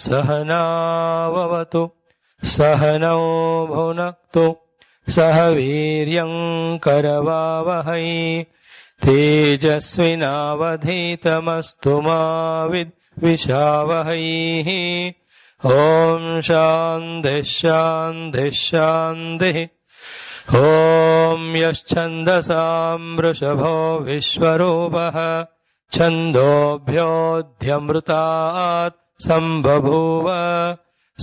सहनाववतु सहनौ भुनक्तु सह वीर्यं करवावहै तेजस्विनावधीतमस्तु मा विद्विषावहै। ॐ शान्तिः शान्तिः शान्तिः। ॐ यश्छन्दसां वृषभो विश्वरूपः छन्दोभ्योऽध्यमृतात् सम्बभूव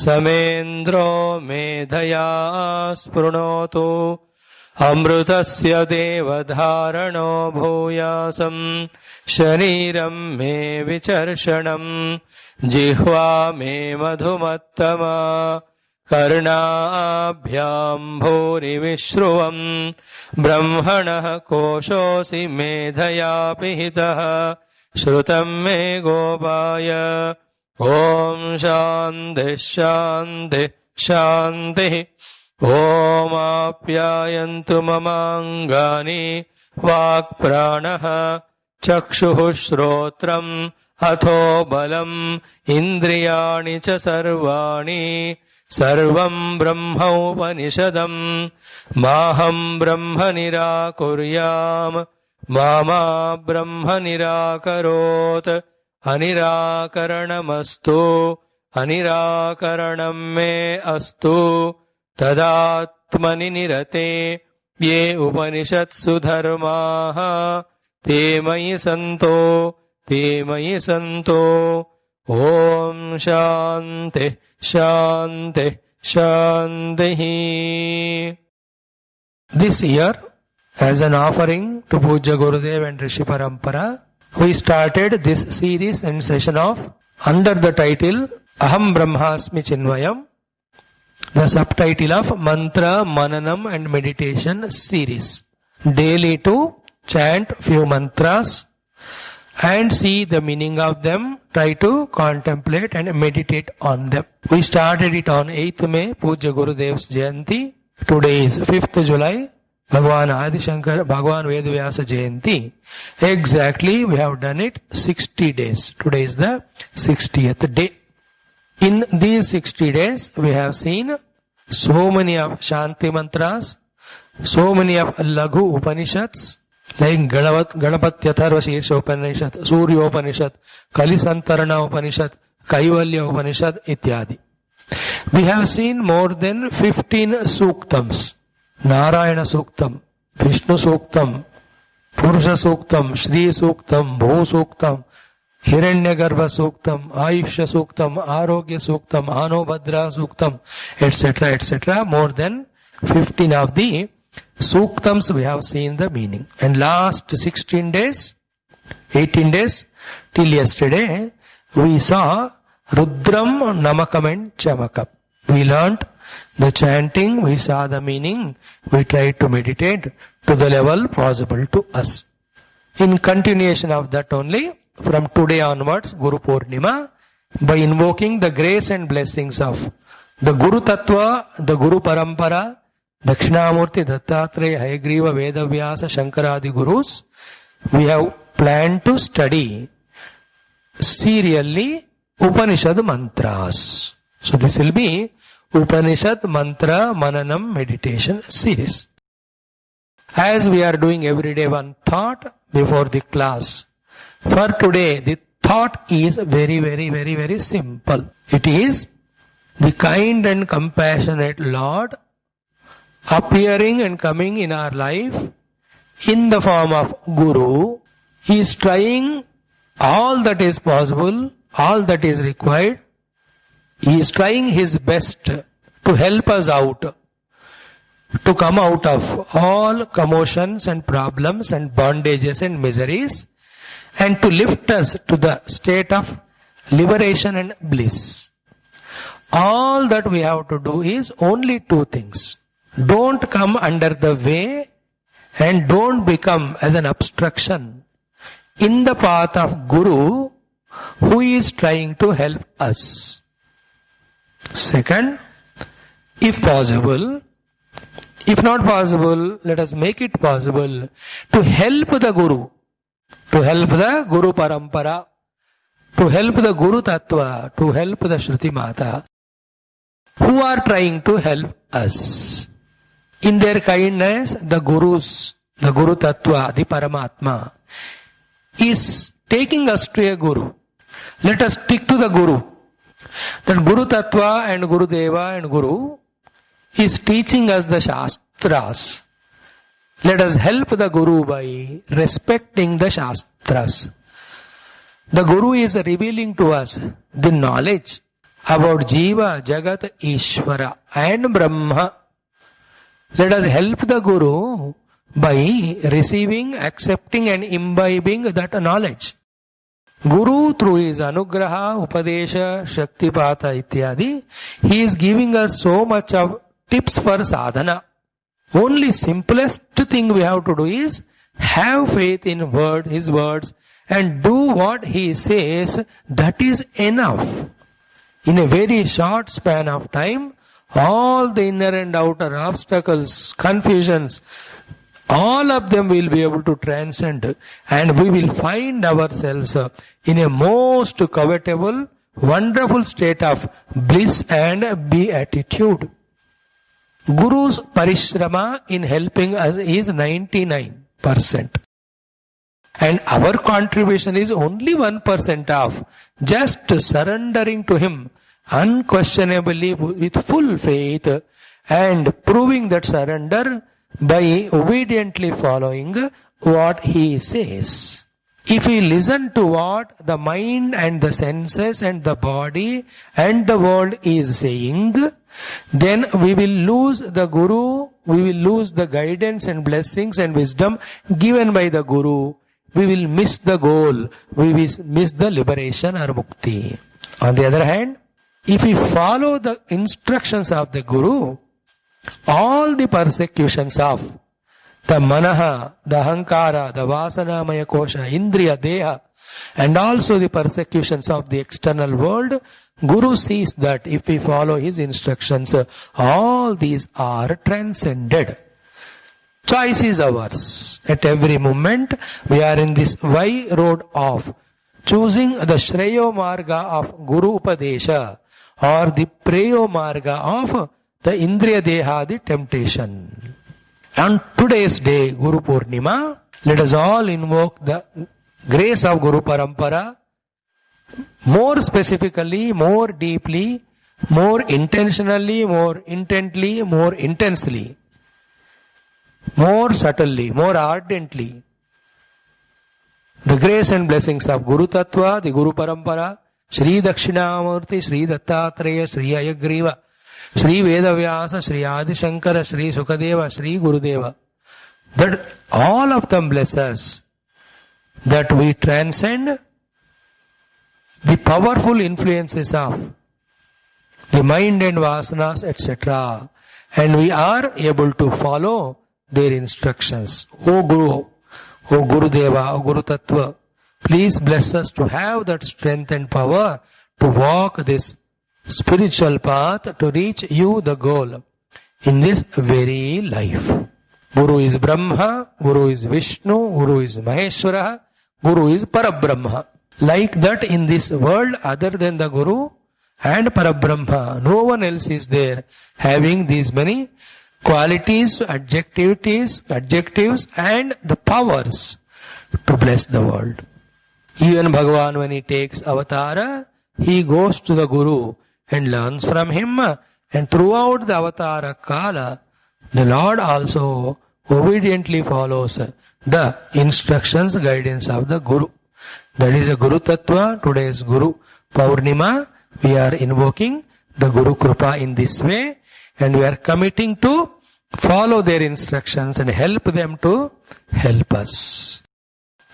समेन्द्रो मेधया स्पृणोतु अमृतस्य देवधारणो भूयासं शरीरं मे विचर्षणं जिह्वा मे मधुमत्तमा कर्णाभ्यां भूरिविश्रुवं ब्रह्मणः कोशोऽसि मेधया पिहितः श्रुतं मे गोपाय। ॐ शान्तिः शान्तिः शान्तिः। ॐ आप्यायन्तु ममाङ्गानि वाक्प्राणः चक्षुः श्रोत्रम् अथो बलम् इन्द्रियाणि च सर्वाणि सर्वं ब्रह्मोपनिषदम् माहं ब्रह्म निराकुर्याम् मा ब्रह्म निराकरोत् अनिराकरणमस्तु अनिराकरणं मे अस्तु तदात्मनि निरते ये उपनिषत्सु धर्माः ते मयि सन्तो। ॐ शान्तिः शान्तिः शान्तिः। This year, as an offering to Pujya Gurudev and Rishi Parampara, we started this series and session of under the title Aham Brahmasmi Chinmayam, the subtitle of Mantra, Mananam and Meditation series. Daily to chant few mantras and see the meaning of them, try to contemplate and meditate on them. We started it on 8th May, Pujya Gurudev's Jayanti. Today is 5th July, Bhagwan Adi Shankar, Bhagwan Vedavyasa Jayanti. Exactly, we have done it 60 days. Today is the 60th day. In these 60 days, we have seen so many of Shanti mantras, so many of Laghu Upanishads, like Ganapatyatarva Shirsha Upanishad, Surya Upanishad, Kalisantarana Upanishad, Kaivalya Upanishad, ityadi. We have seen more than 15 Suktams. Narayana Suktam, Vishnu Suktam, Purusha Suktam, Shri Suktam, Bhu Suktam, Hiranyagarbha Suktam, Ayushya Suktam, Arogya Suktam, Anobhadra Suktam, etc., etc. More than 15 of the Suktams we have seen the meaning. And last 16 days, 18 days, till yesterday, we saw Rudram, Namakam and Chamakam. We learnt the chanting, we saw the meaning, we tried to meditate to the level possible to us. In continuation of that only, from today onwards, Guru Purnima, by invoking the grace and blessings of the Guru Tattva, the Guru Parampara, Dakshinamurti, Dattatreya, Hayagriva, Vedavyasa, Shankaradi Gurus, we have planned to study serially Upanishad mantras. So this will be Upanishad Mantra Mananam Meditation series. As we are doing every day one thought before the class, for today the thought is very, very, very, very simple. It is the kind and compassionate Lord appearing and coming in our life in the form of Guru. He is trying all that is possible, all that is required. He is trying his best to help us out, to come out of all commotions and problems and bondages and miseries, and to lift us to the state of liberation and bliss. All that we have to do is only two things. Don't come under the way and don't become as an obstruction in the path of Guru who is trying to help us. Second, if possible, if not possible, let us make it possible to help the Guru, to help the Guru Parampara, to help the Guru Tattva, to help the Shruti Mata, who are trying to help us. In their kindness, the Gurus, the Guru Tattva, the Paramatma, is taking us to a Guru. Let us stick to the Guru. That Guru Tattva and Guru Deva and Guru is teaching us the Shastras. Let us help the Guru by respecting the Shastras. The Guru is revealing to us the knowledge about Jiva, Jagat, Ishvara and Brahma. Let us help the Guru by receiving, accepting and imbibing that knowledge. Guru, through his Anugraha, Upadesha, Shaktipata ityadi, he is giving us so much of tips for sadhana. Only simplest thing we have to do is have faith in his words and do what he says. That is enough. In a very short span of time, all the inner and outer obstacles, confusions, all of them will be able to transcend and we will find ourselves in a most covetable, wonderful state of bliss and beatitude. Guru's parishrama in helping us is 99%. And our contribution is only 1% of just surrendering to him unquestionably with full faith and proving that surrender by obediently following what he says. If we listen to what the mind and the senses and the body and the world is saying, then we will lose the Guru, we will lose the guidance and blessings and wisdom given by the Guru. We will miss the goal, we will miss the liberation or mukti. On the other hand, if we follow the instructions of the Guru, all the persecutions of the manaha, the ahankara, the vasanamaya kosha, indriya, deha, and also the persecutions of the external world, Guru sees that if we follow his instructions, all these are transcended. Choice is ours. At every moment, we are in this Y road of choosing the Shreyo Marga of Guru Upadesha or the Preyo Marga of the Indriya Deha, the temptation. On today's day, Guru Purnima, let us all invoke the grace of Guru Parampara, more specifically, more deeply, more intentionally, more intently, more intensely, more subtly, more ardently. The grace and blessings of Guru Tattva, the Guru Parampara, Shri Dakshinamurti, Shri Dattatreya, Shri Ayagriva, Shri Vedavyasa, Shri Adi Shankara, Shri Sukadeva, Shri Gurudeva, that all of them bless us, that we transcend the powerful influences of the mind and vasanas, etc. And we are able to follow their instructions. O Guru, O Gurudeva, O Guru Tattva, please bless us to have that strength and power to walk this spiritual path to reach you, the goal, in this very life. Guru is Brahma, Guru is Vishnu, Guru is Maheshwara, Guru is Parabrahma. Like that in this world, other than the Guru and Parabrahma, no one else is there having these many qualities, adjectives and the powers to bless the world. Even Bhagavan, when he takes avatara, he goes to the Guru and learns from him, and throughout the avatara kala, the Lord also obediently follows the instructions, guidance of the Guru. That is a Guru Tattva. Today's Guru Purnima, we are invoking the Guru Krupa in this way, and we are committing to follow their instructions and help them to help us.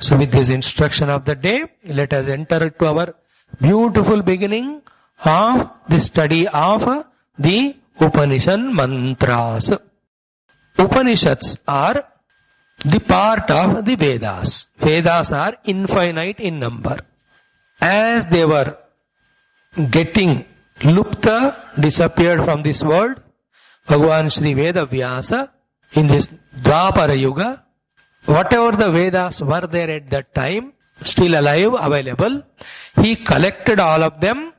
So with this instruction of the day, let us enter to our beautiful beginning of the study of the Upanishad mantras. Upanishads are the part of the Vedas. Vedas are infinite in number. As they were getting lupta, disappeared from this world, Bhagavan Sri Veda Vyasa in this Dwapara Yuga, whatever the Vedas were there at that time, still alive, available, he collected all of them,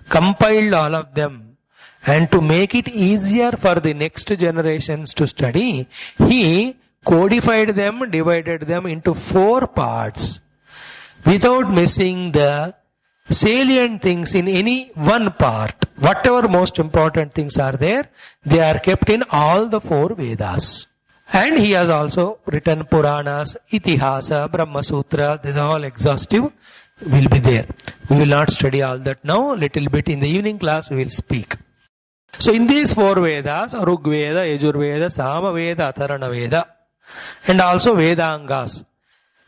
compiled all of them, and to make it easier for the next generations to study, he codified them, divided them into 4 parts, without missing the salient things in any one part. Whatever most important things are there, they are kept in all the 4 Vedas. And he has also written Puranas, Itihasa, Brahma Sutra. This is all exhaustive, will be there. We will not study all that now. Little bit in the evening class we will speak. So in these 4 Vedas, Rig Veda, Yajur Veda, Sama Veda, Atharana Veda, and also Vedangas,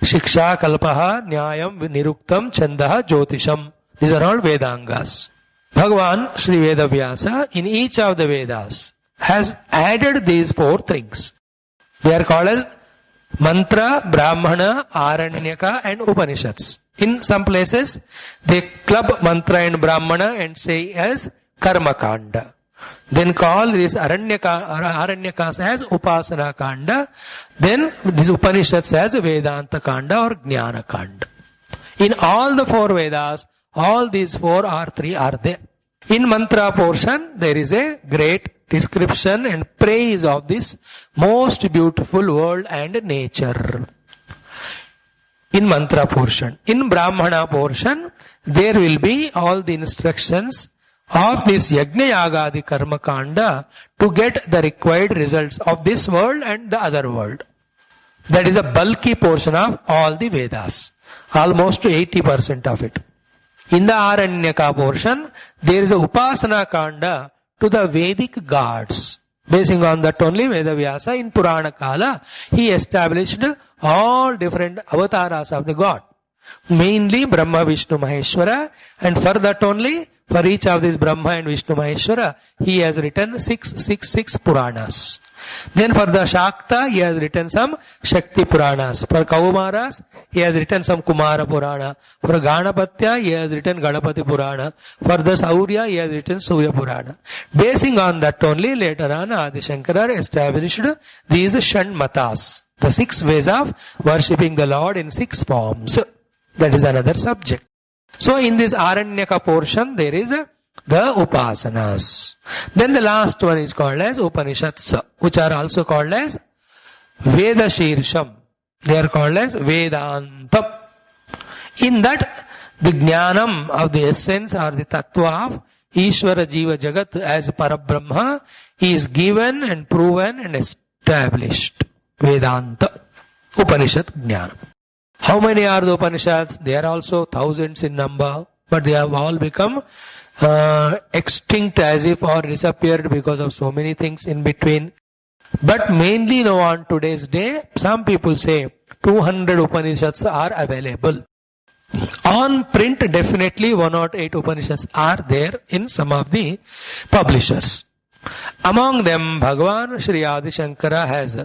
Shiksha, Kalpaha, Nyayam, Niruktam, Chandaha, Jyotisham. These are all Vedangas. Bhagavan Sri Veda Vyasa in each of the Vedas has added these 4 things. They are called as Mantra, Brahmana, Aranyaka and Upanishads. In some places, they club Mantra and Brahmana and say as Karma Kanda. Then call this Aranyakas as Upasana Kanda. Then this Upanishads as Vedanta Kanda or Jnana Kanda. In all the 4 Vedas, all these 4 or 3 are there. In Mantra portion, there is a great description and praise of this most beautiful world and nature. In Mantra portion. In Brahmana portion, there will be all the instructions of this Yajna Yagadi Karma Kanda to get the required results of this world and the other world. That is a bulky portion of all the Vedas. Almost 80% of it. In the Aranyaka portion, there is a Upasana Kanda to the Vedic gods. Basing on that only, Veda Vyasa in Purana Kala, he established all different avatars of the god. Mainly Brahma, Vishnu, Maheshwara, and for that only, for each of these Brahma and Vishnu, Maheshwara, he has written 666 Puranas. Then for the Shakta, he has written some Shakti Puranas. For Kaumaras, he has written some Kumara Purana. For Ganapatya, he has written Ganapati Purana. For the Saurya, he has written Surya Purana. Basing on that only, later on, Adi Shankara established these Shanmatas, the 6 ways of worshipping the Lord in 6 forms. That is another subject. So in this Aranyaka portion, there is the Upasanas. Then the last one is called as Upanishads, which are also called as Veda Shirsham. They are called as Vedantam. In that, the Jnanam of the essence or the Tattva of Ishvara Jiva Jagat as Parabrahma is given and proven and established. Vedanta. Upanishad Jnanam. How many are the Upanishads? They are also thousands in number, but they have all become extinct as if or disappeared because of so many things in between. But mainly now on today's day, some people say 200 Upanishads are available. On print, definitely 108 Upanishads are there in some of the publishers. Among them, Bhagavan Sri Adi Shankara has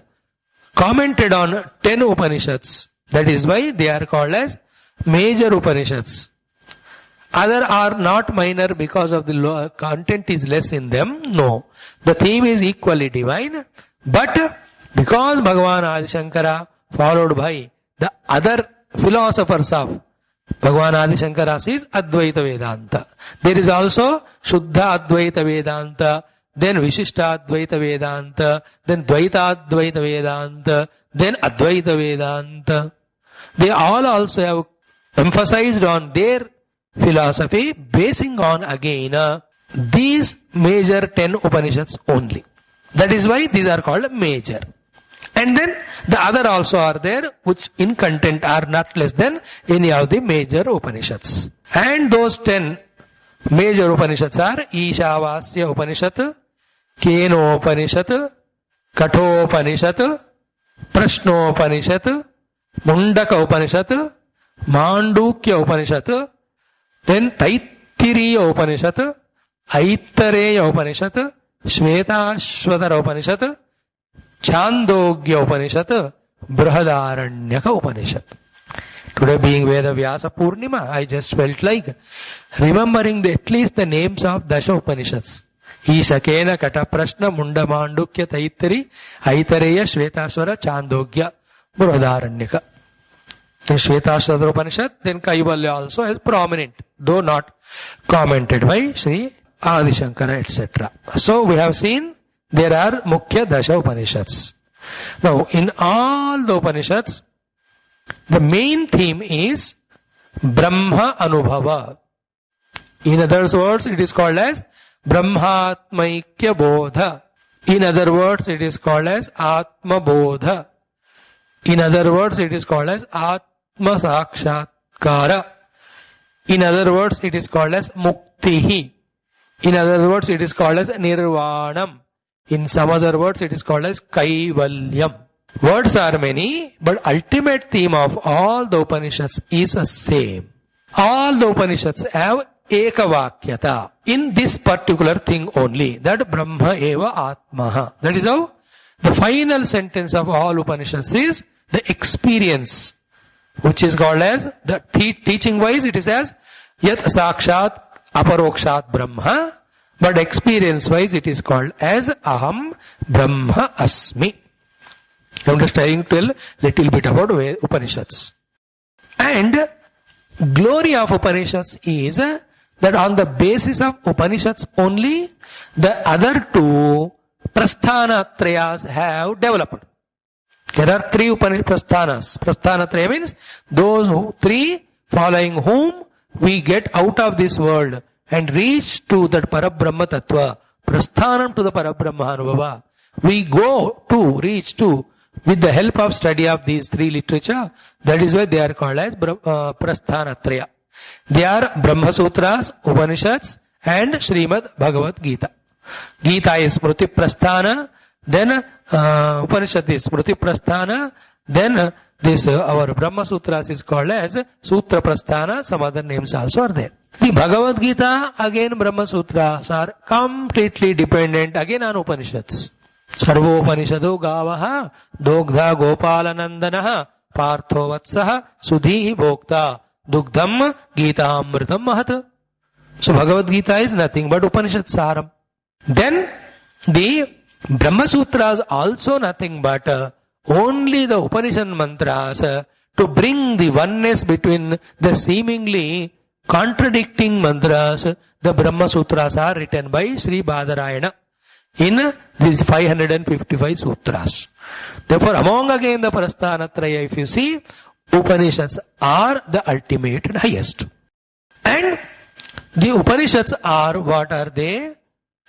commented on 10 Upanishads. That is why they are called as major Upanishads. Other are not minor because of the content is less in them. No. The theme is equally divine. But because Bhagavan Adi Shankara followed by the other philosophers of Bhagavan Adi Shankara is Advaita Vedanta. There is also Shuddha Advaita Vedanta, then Vishishta Advaita Vedanta, then Dvaita Advaita Vedanta, then Advaita Vedanta. They all also have emphasized on their philosophy basing on again these major 10 Upanishads only. That is why these are called major. And then the other also are there which in content are not less than any of the major Upanishads. And those 10 major Upanishads are Ishavasya Upanishad, Kenopanishad, Kathopanishad, Prashnopanishad, Mundaka Upanishad, Mandukya Upanishad, then Taitiriya Taittiriya Upanishad, Aitareya Upanishad, Shvetashvatara Upanishad, Chandogya Upanishad, Brihadaranyaka Upanishad. Today being Veda Vyasa Purnima, I just felt like remembering at least the names of Dasha Upanishads. Ishakena, Kataprashna, Mundamandukya, Taittiri, Aitareya, Shvetashvara, Chandogya, Brihadaranyaka. The Shvetashvara Upanishad, then Kaivalya also is prominent, though not commented by Sri Adi Shankara, etc. So we have seen there are Mukhya Dasha Upanishads. Now, in all the Upanishads, the main theme is Brahma Anubhava. In other words, it is called as Brahmatmaikya Bodha. In other words, it is called as Atma Bodha. In other words, it is called as Atma Sakshatkara. In other words, it is called as Muktihi. In other words, it is called as Nirvanam. In some other words, it is called as Kaivalyam. Words are many, but ultimate theme of all the Upanishads is the same. All the Upanishads have Ekavakyata in this particular thing only, that Brahma eva Atmaha. That is how the final sentence of all Upanishads is the experience, which is called as, the teaching wise it is as Yat Sakshat Aparokshat Brahma, but experience wise it is called as Aham Brahma Asmi. I am just trying to tell little bit about Upanishads. And glory of Upanishads is that on the basis of Upanishads only, the other two Prasthanatrayas have developed. There are three Prasthanas. Prasthanatraya means those three following whom we get out of this world and reach to that Parabrahma Tattva. Prasthanam to the Parabrahma Anubhava. We go to, reach to, with the help of study of these three literature. That is why they are called as Prasthanatraya. They are Brahma Sutras, Upanishads and Srimad Bhagavad Gita. Gita is Smriti Prasthana, then Upanishad is Smriti Prasthana, then this our Brahma Sutras is called as Sutra Prasthana. Some other names also are there. The Bhagavad Gita, again Brahma Sutras are completely dependent again on Upanishads. Sarvopanishado Gavaha Dogdha Gopalanandanaha Partho Vatsaha Sudhihi Bhokta Dugdham Gita Amritam Mahat. So Bhagavad Gita is nothing but Upanishad Saram. Then the Brahma Sutras also nothing but only the Upanishad mantras to bring the oneness between the seemingly contradicting mantras. The Brahma Sutras are written by Sri Badarayana in these 555 sutras. Therefore, among again the Prasthanatraya, if you see, Upanishads are the ultimate and highest. And the Upanishads are, what are they?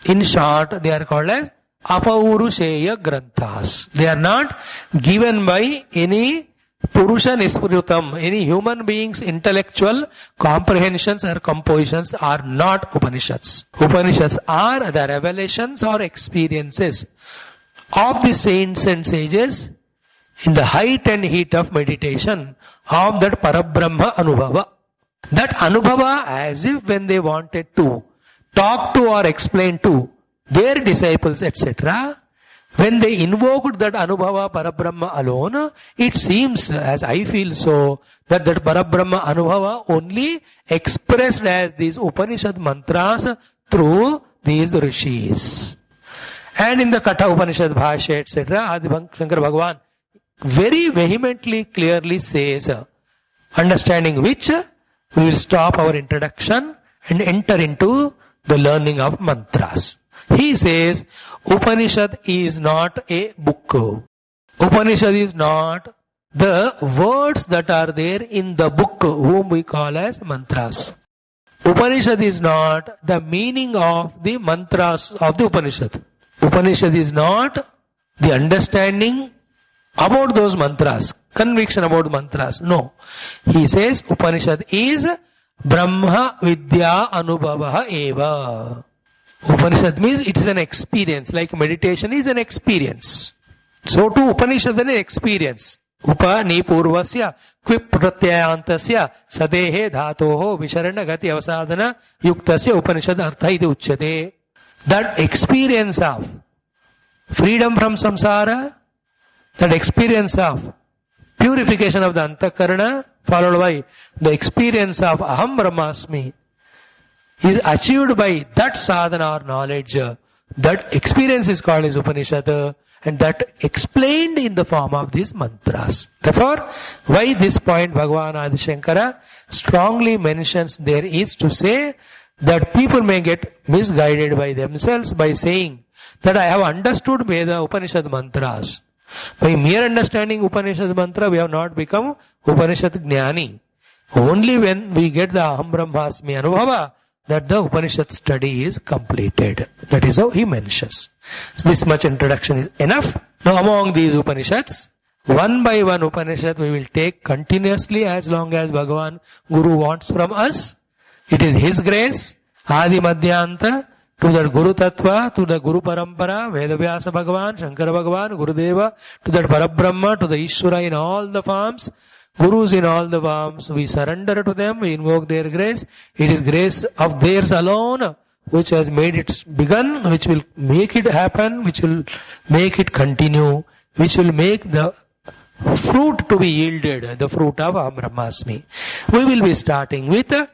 In short, they are called as Apaurusheya Granthas. They are not given by any Purusha Nisprutam, any human being's intellectual comprehensions or compositions are not Upanishads. Upanishads are the revelations or experiences of the saints and sages in the height and heat of meditation of that Parabrahma Anubhava. That Anubhava, as if when they wanted to talk to or explain to their disciples, etc., when they invoked that Anubhava Parabrahma alone, it seems, as I feel so, that Parabrahma Anubhava only expressed as these Upanishad mantras through these rishis. And in the Katha Upanishad Bhashya, etc., Adi Shankara Bhagavan very vehemently, clearly says, understanding which we will stop our introduction and enter into the learning of mantras. He says, Upanishad is not a book. Upanishad is not the words that are there in the book, whom we call as mantras. Upanishad is not the meaning of the mantras of the Upanishad. Upanishad is not the understanding about those mantras, conviction about mantras. No. He says, Upanishad is Brahma Vidya Anubhava Eva. Upanishad means it is an experience, like meditation is an experience. So too Upanishad is an experience. उपनी पूर्वस्य क्विप प्रत्ययांतस्य सदेहे धातोः विशरण गति अवसादन युक्तस्य उपनिषद अर्थ इति उच्यते. That experience of freedom from samsara, that experience of purification of the antakarana, followed by the experience of aham brahmasmi, is achieved by that sadhana or knowledge. That experience is called as Upanishad, and that explained in the form of these mantras. Therefore, why this point Bhagavan Adi Shankara strongly mentions there is to say that people may get misguided by themselves by saying that I have understood Veda Upanishad mantras. By mere understanding Upanishad mantra, we have not become Upanishad Jnani. Only when we get the Aham Brahmasmi Anubhava, that the Upanishad study is completed. That is how he mentions. This much introduction is enough. Now among these Upanishads, one by one Upanishad we will take continuously as long as Bhagavan Guru wants from us. It is his grace, Adi Madhyanta, to the Guru Tattva, to the Guru Parampara, Vedavyasa Bhagavan, Shankara Bhagavan, Gurudeva, to that Parabrahma, to the Ishvara in all the forms, Gurus in all the forms. We surrender to them, we invoke their grace. It is grace of theirs alone which has made it begun, which will make it happen, which will make it continue, which will make the fruit to be yielded, the fruit of Aham Brahmasmi. We will be starting with the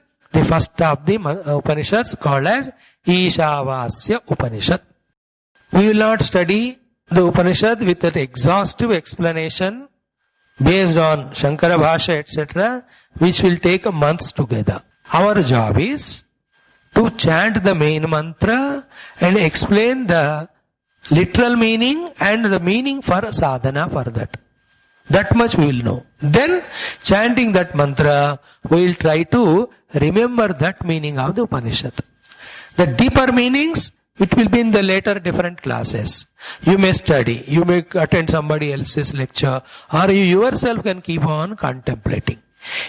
first of the Upanishads called as Ishavasya Upanishad. We will not study the Upanishad with that exhaustive explanation based on Shankara Bhasha, etc., which will take months together. Our job is to chant the main mantra and explain the literal meaning and the meaning for sadhana for that. That much we will know. Then, chanting that mantra, we will try to remember that meaning of the Upanishad. The deeper meanings, it will be in the later different classes. You may study, you may attend somebody else's lecture, or you yourself can keep on contemplating.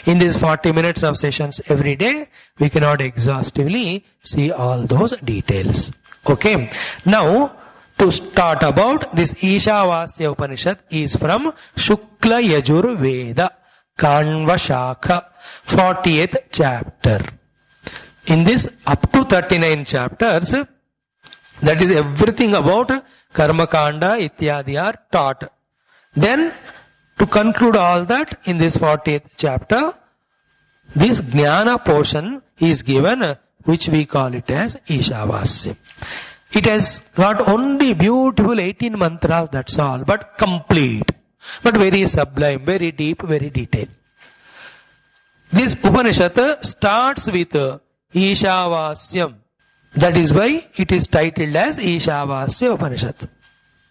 In these 40 minutes of sessions every day, we cannot exhaustively see all those details. Okay. Now, to start about this Ishavasya Upanishad is from Shukla Yajur Veda, Kanva Shakha, 40th chapter. In this up to 39 chapters, that is everything about Karma Kanda Ityadi are taught. Then, to conclude all that, in this 40th chapter, this Jnana portion is given, which we call it as Ishavasya. It has got only beautiful 18 mantras, that's all, but complete, but very sublime, very deep, very detailed. This Upanishad starts with Ishavasyam. That is why it is titled as Ishavasya Upanishad.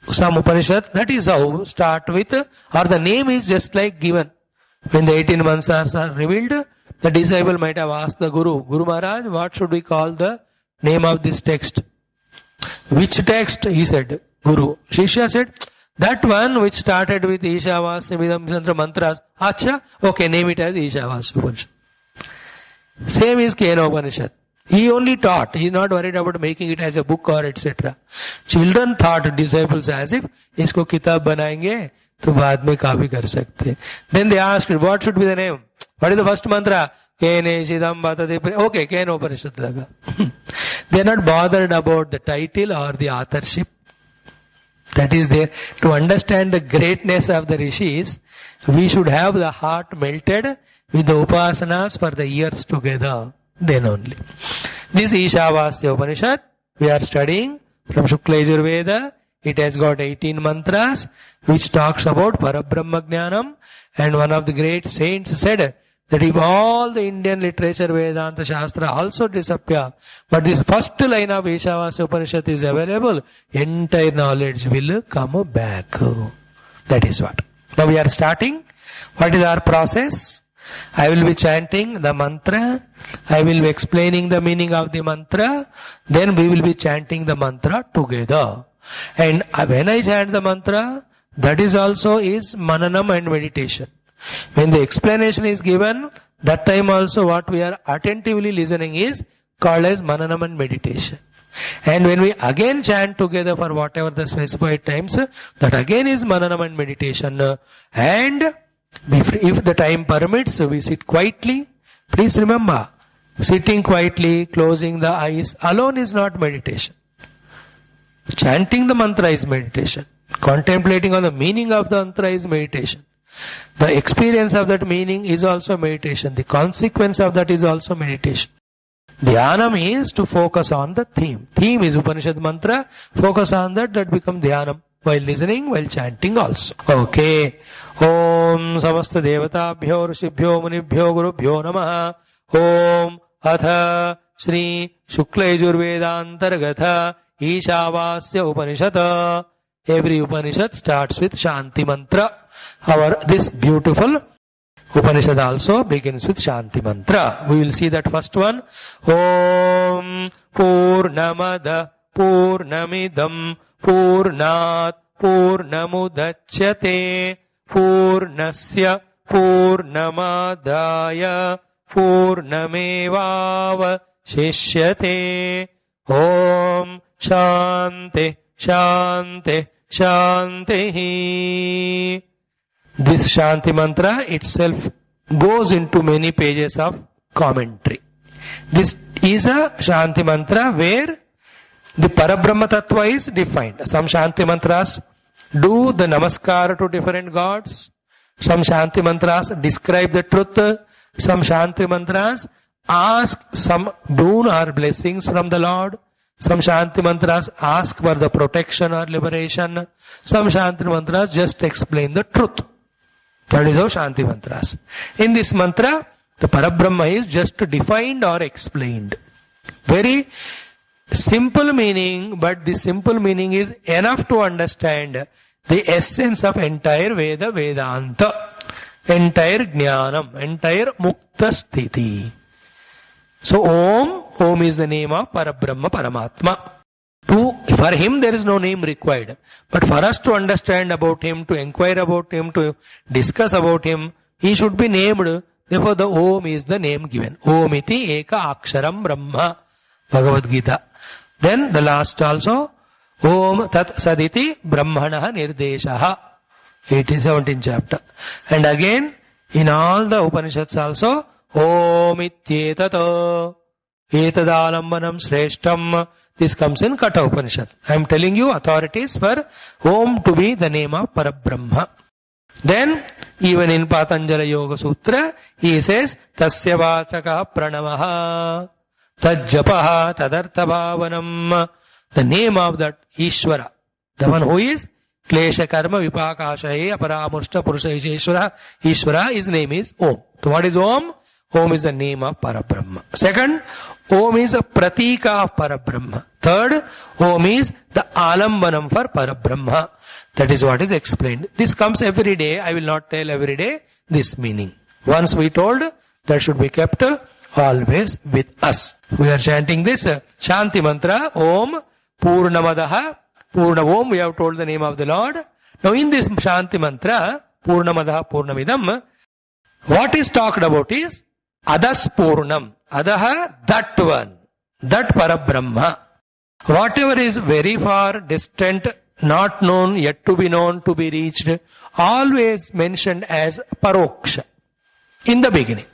Some Upanishad, that is how start with, or the name is just like given. When the 18 mantras are revealed, the disciple might have asked the Guru, Guru Maharaj, what should we call the name of this text? Which text? He said, Guru. Shishya said, that one which started with Ishavasya Vidam mantras. Acha, okay, name it as Ishavasya Upanishad. Same is Kena Upanishad. He only taught. He is not worried about making it as a book or etc. Children thought, disciples, as if isko kitab banayenge to baad mein copy kar sakte. Then they asked, what should be the name? What is the first mantra? Kene Shidam Bhatade. Okay, Kena Upanishad laga. They are not bothered about the title or the authorship. That is there. To understand the greatness of the rishis, we should have the heart melted with the upasanas for the years together. Then only. This Ishavasya Upanishad, we are studying from Shukla Yajur Veda. It has got 18 mantras, which talks about Parabrahma Jnanam. And one of the great saints said that if all the Indian literature, Vedanta, Shastra also disappear, but this first line of Ishavasya Upanishad is available, entire knowledge will come back. That is what. Now we are starting. What is our process? I will be chanting the mantra. I will be explaining the meaning of the mantra. Then we will be chanting the mantra together. And when I chant the mantra, that is also is mananam and meditation. When the explanation is given, that time also what we are attentively listening is called as mananam and meditation. And when we again chant together for whatever the specified times, that again is mananam and meditation. And if the time permits, we sit quietly. Please remember, sitting quietly, closing the eyes alone is not meditation. Chanting the mantra is meditation. Contemplating on the meaning of the mantra is meditation. The experience of that meaning is also meditation. The consequence of that is also meditation. Dhyanam is to focus on the theme. Theme is Upanishad mantra. Focus on that become dhyanam. While listening, while chanting also. Okay. Om samasta devatabhyo rishibhyo munibhyo gurubhyo namaha. Om atha Shri Shukla Yajurvedantargatha Ishavasya Upanishad. Every Upanishad starts with Shanti mantra. This beautiful Upanishad also begins with Shanti mantra. We will see that first one. Om Purnamada Purnamidam Purnat Purnamudachyate Purnasya Purnamadaya Purnamevava Shishyate. Om Shanti Shanti Shanti. This Shanti mantra itself goes into many pages of commentary. This is a Shanti mantra where the Parabrahma Tattva is defined. Some Shanti mantras do the namaskar to different gods. Some Shanti mantras describe the truth. Some Shanti mantras ask some boon or blessings from the Lord. Some Shanti mantras ask for the protection or liberation. Some Shanti mantras just explain the truth. That is how Shanti mantras. In this mantra, the Parabrahma is just defined or explained. Very simple meaning, but the simple meaning is enough to understand the essence of entire Veda, Vedanta, entire Jnanam, entire Mukta Sthiti. So Om is the name of Parabrahma, Paramatma. For him there is no name required. But for us to understand about him, to inquire about him, to discuss about him, he should be named. Therefore the Om is the name given. Om iti eka aksharam Brahma. Bhagavad Gita. Then the last also, Om tat saditi brahmanaha nirdeshaha. 17th chapter. And again, in all the Upanishads also, Om ityetato etadalambanam shreshtam. This comes in Katha Upanishad. I am telling you authorities for Om to be the name of Parabrahma. Then, even in Patanjali Yoga Sutra, he says, Tasya vachaka pranamaha tajjapaha tadartha bhavanam. The name of that Ishvara, the one who is Klesha Karma Vipakashahe Aparamurshta Purusha Ishvara, his name is Om. So what is Om? Om is the name of Parabrahma. Second, Om is a pratika of Parabrahma. Third, Om is the alambanam for Parabrahma. That is what is explained. This comes every day. I will not tell every day this meaning. Once we told, that should be kept always with us. We are chanting this Shanti mantra, Om Purnamadaha. Purna Om, we have told the name of the Lord. Now in this Shanti mantra, Purnamadaha Purnamidam, what is talked about is Adas Purnam. Adaha, that one. That Parabrahma. Whatever is very far, distant, not known, yet to be known, to be reached, always mentioned as Paroksha. In the beginning.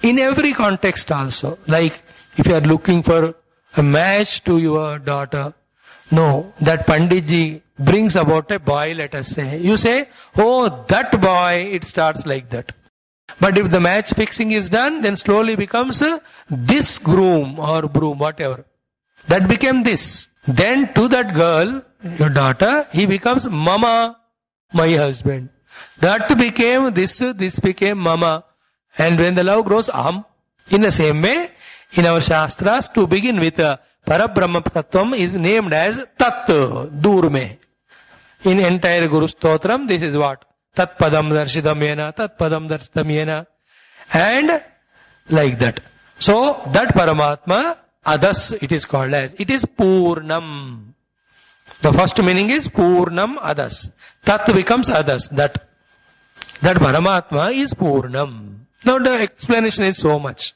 In every context also. Like, if you are looking for a match to your daughter, no, that Panditji brings about a boy, let us say. You say, oh, that boy, it starts like that. But if the match fixing is done, then slowly becomes this groom or broom, whatever. That became this. Then to that girl, your daughter, he becomes Mama, my husband. That became this became Mama. And when the love grows, Aham. In the same way, in our Shastras, to begin with, Parabrahma Tattvam is named as Tat, Durme. In entire Guru Stotram, this is what? Tat Padam Darshidam Yena, Tat Padam Darshidam Yena. And like that. So, that Paramatma, Adas, it is called as. It is Purnam. The first meaning is Purnam Adas. Tat becomes Adas. That Paramatma is Purnam. Now the explanation is so much.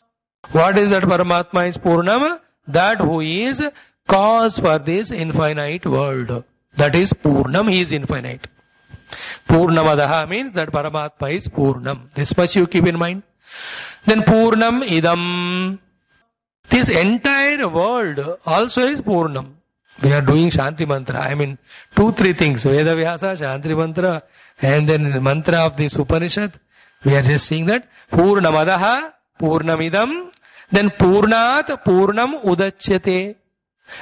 What is that Paramatma is Purnam? That who is cause for this infinite world. That is Purnam, he is infinite. Purnamadaha means that Paramatma is Purnam. This much you keep in mind. Then Purnam Idam. This entire world also is Purnam. We are doing Shanti Mantra. 2-3 things. Veda Vyasa, Shanti Mantra, and then the mantra of this Upanishad. We are just seeing that. Purnamadaha, Purnamidam. Then Purnat, Purnam Udachyate.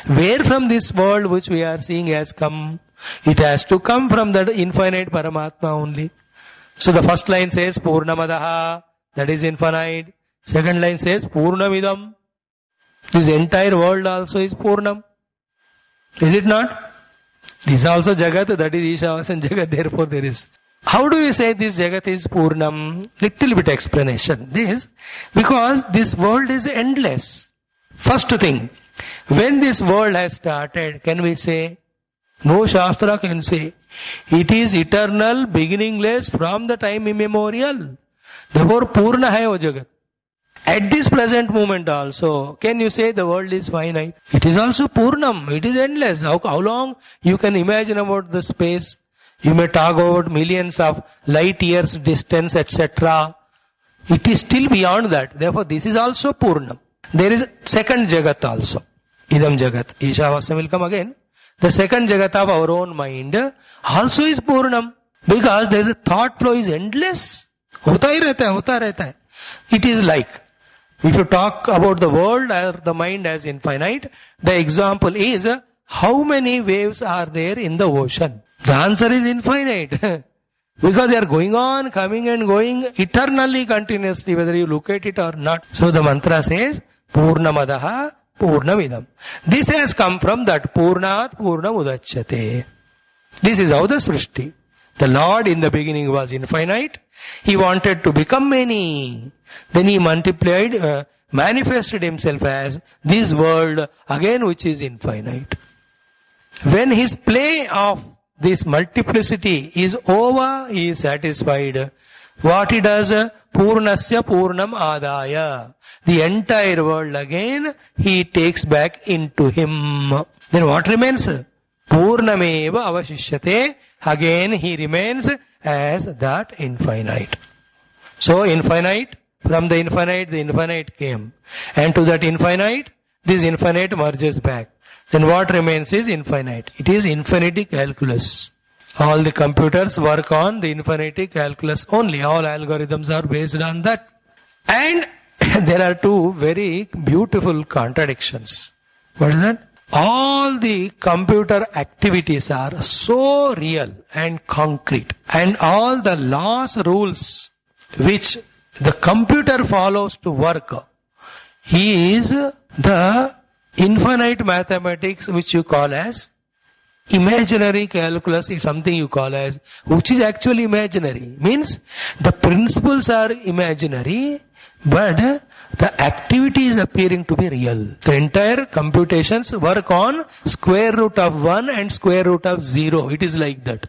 Where from this world which we are seeing has come? It has to come from that infinite Paramatma only. So the first line says Purnamadaha, that is infinite. Second line says Purnamidam. This entire world also is Purnam. Is it not? This is also Jagat, that is Ishavasan Jagat, therefore there is. How do we say this Jagat is Purnam? Little bit explanation. This, because this world is endless. First thing, when this world has started, can we say? No Shastra can say. It is eternal, beginningless from the time immemorial. Therefore Purna hai o Jagat. At this present moment also, can you say the world is finite? It is also Purnam. It is endless. How long you can imagine about the space? You may talk about millions of light years distance, etc. It is still beyond that. Therefore, this is also Purnam. There is second Jagat also. Idam Jagat. Ishavasya will come again. The second Jagat of our own mind also is Purnam. Because there is a thought flow is endless. Hota hi rehta hai. It is like, if you talk about the world or the mind as infinite, the example is, how many waves are there in the ocean? The answer is infinite. Because they are going on, coming and going eternally, continuously, whether you look at it or not. So the mantra says, Purnamadaha, Purnamidam. This has come from that Purnat, Purnam Udachyate. This is how the Srishti. The Lord in the beginning was infinite. He wanted to become many. Then he multiplied, manifested himself as this world again which is infinite. When his play of this multiplicity is over, he is satisfied. What he does? Purnasya Purnam Adaya. The entire world again he takes back into him. Then what remains? Purnameva avashishyate. Again he remains as that infinite. So infinite, from the infinite came. And to that infinite, this infinite merges back. Then what remains is infinite. It is infinity calculus. All the computers work on the infinity calculus only. All algorithms are based on that. And there are two very beautiful contradictions. What is that? All the computer activities are so real and concrete, and all the laws, rules which the computer follows to work is the infinite mathematics which you call as imaginary calculus, is something you call as, which is actually imaginary. Means the principles are imaginary, but the activity is appearing to be real. The entire computations work on square root of 1 and square root of 0. It is like that.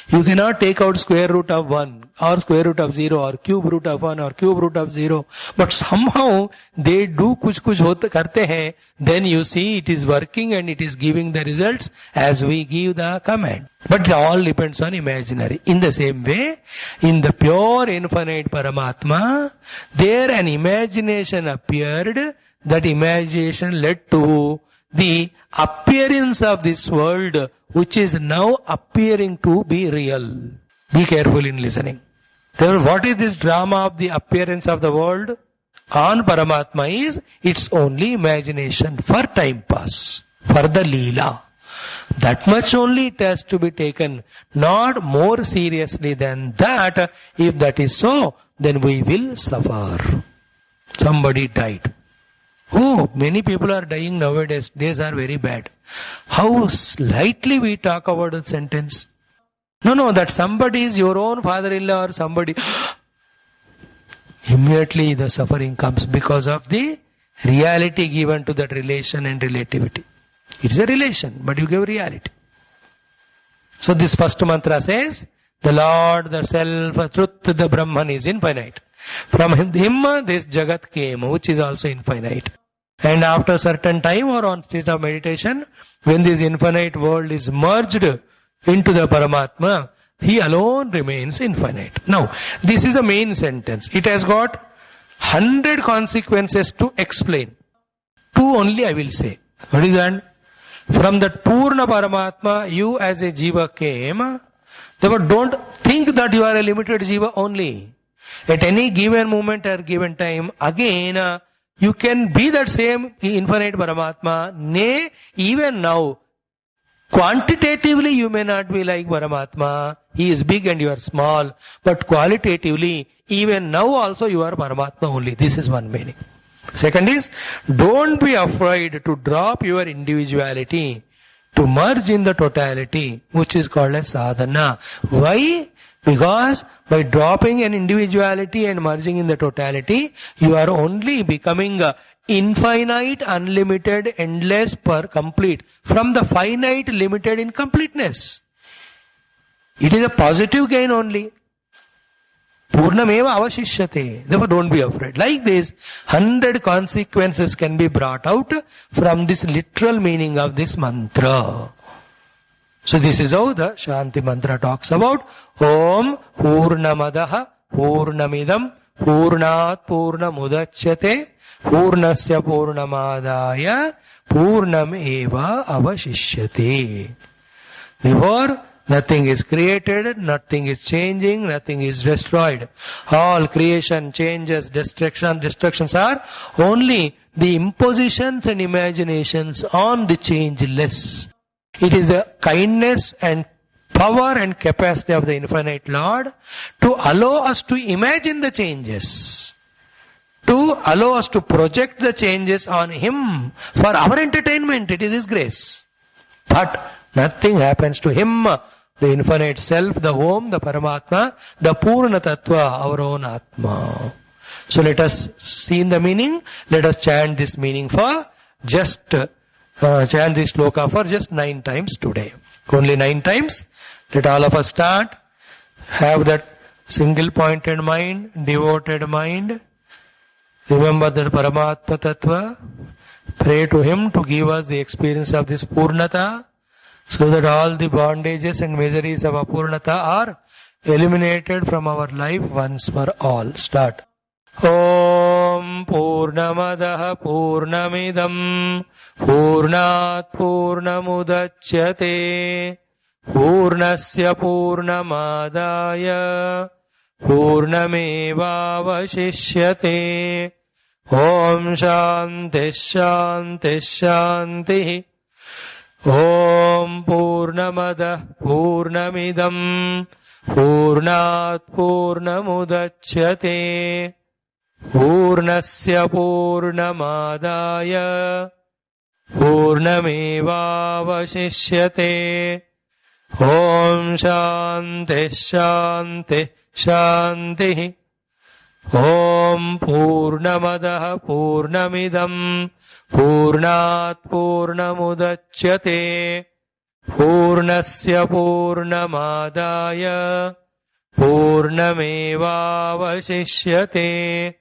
You cannot take out square root of 1 or square root of 0 or cube root of 1 or cube root of 0. But somehow they do kuch karte hain. Then you see it is working and it is giving the results as we give the command. But it all depends on imaginary. In the same way, in the pure infinite Paramatma, there an imagination appeared. That imagination led to the appearance of this world, which is now appearing to be real. Be careful in listening. Therefore, what is this drama of the appearance of the world on Paramatma is its only imagination for time pass, for the Leela. That much only it has to be taken, not more seriously than that. If that is so, then we will suffer. Somebody died. Oh, many people are dying nowadays. Days are very bad. How slightly we talk about a sentence. No, that somebody is your own father-in-law or somebody. Immediately the suffering comes because of the reality given to that relation and relativity. It is a relation, but you give reality. So this first mantra says, the Lord, the Self, Truth, the Brahman is infinite. From him this Jagat came, which is also infinite. And after certain time or on state of meditation, when this infinite world is merged into the Paramatma, he alone remains infinite. Now, this is the main sentence. It has got 100 consequences to explain. 2 only I will say. What is that? From that Purna Paramatma, you as a Jiva came. Therefore, don't think that you are a limited Jiva only. At any given moment or given time, again, you can be that same infinite Paramatma. Nay, even now, quantitatively you may not be like Paramatma. He is big and you are small. But qualitatively, even now also you are Paramatma only. This is one meaning. Second is, don't be afraid to drop your individuality, to merge in the totality, which is called as sadhana. Why? Because by dropping an individuality and merging in the totality, you are only becoming infinite, unlimited, endless, complete. From the finite, limited in completeness. It is a positive gain only. Purnameva avashishyate. Therefore, don't be afraid. Like this, 100 consequences can be brought out from this literal meaning of this mantra. So this is how the Shanti mantra talks about Om Purnamadaha Purnamidam Purnat Purnamudachyate Purnasya Purnamadaya Purnameva avashishyate. Therefore, nothing is created, nothing is changing, nothing is destroyed. All creation, changes, destructions are only the impositions and imaginations on the changeless. It is the kindness and power and capacity of the infinite Lord to allow us to imagine the changes, to allow us to project the changes on Him for our entertainment. It is His grace. But nothing happens to Him, the infinite self, the Om, the Paramatma, the Purna Tattva, our own Atma. So let us see in the meaning, let us chant this meaning for just chant this shloka for just 9 times today. Only 9 times. Let all of us start. Have that single pointed mind, devoted mind. Remember that Paramatma Tattva. Pray to Him to give us the experience of this Purnata, so that all the bondages and miseries of Apurnata are eliminated from our life once for all. Start. Om Purnamadaha Purnamidam Purnat Purnamudachyate Purnasya Purnamadaya Purnamevavashishyate. Om Shanti Shanti Shanti. Om Purnamada Purnamidam Purnat Purnamudachyate Purnasya Purnamadaya Purnamevavashishyate. Om Shanti Shanti Shanti. Om Purnamada Purnamidam Purnat Purnamudachyate Purnasya Purnamadaya Purnamevavashishyate.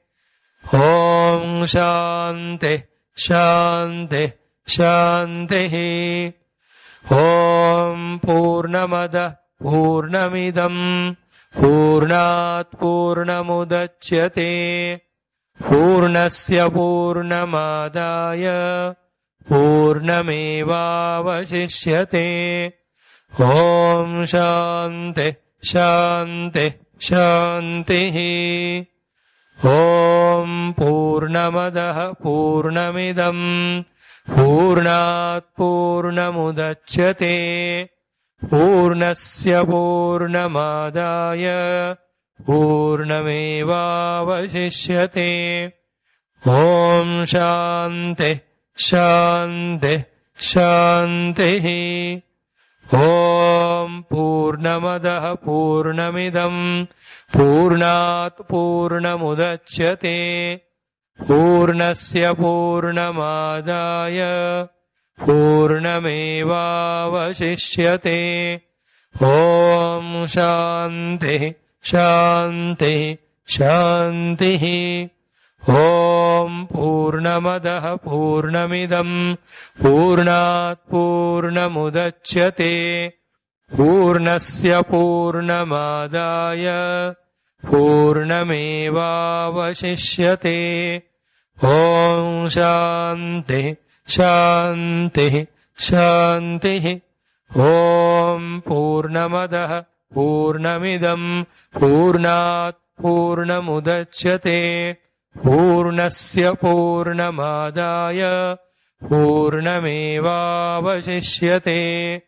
Om Shanti Shanti Shanti. Om Purnamada Purnamidam Purnat Purnamudachyate Purnasya Purnamadaya Purnamevavashishyate. Om Shanti Shanti Shanti. Om Purnamada Purnamidam Purnat Purnamudachyate Purnasya Purnamadaya Purnamevavashishyate. Om Shanti Shanti Shanti. Om Purnamada Purnamidam Purnat Purnamudachyate Purnasya Purnamadaya Purnamevavashishyate. Om Shanti Shanti Shanti. Om Purnamadah Purnamidam Purnat Purnamudachyate Purnasya Purnamadaya Purnamevavashishyate. Om Shanti Shanti Shanti. Om Purnamadah Purnamidam Purnat Purnamudachyate Purnasya Purnamadaya Purnamevavashishyate.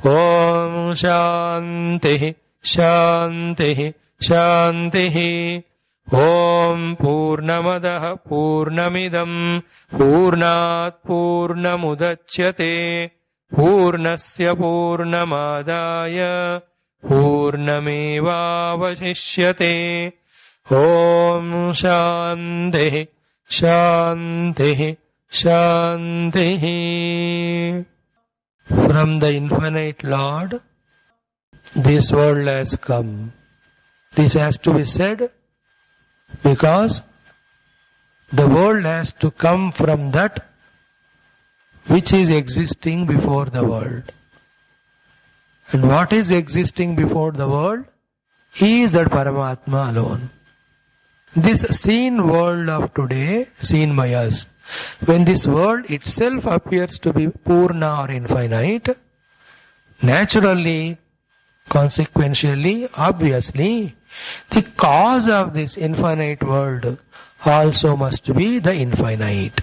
Om Shanti Shanti Shanti. Om Purnamadah Purnamidam Purnat Purnamudachyate Purnasya Purnamadaya Purnamevavashishyate. Om Shanti Shanti Shanti. From the infinite Lord, this world has come. This has to be said because the world has to come from that which is existing before the world. And what is existing before the world is that Paramatma alone. This seen world of today, seen by us, when this world itself appears to be Purna or infinite, naturally, consequentially, obviously, the cause of this infinite world also must be the infinite.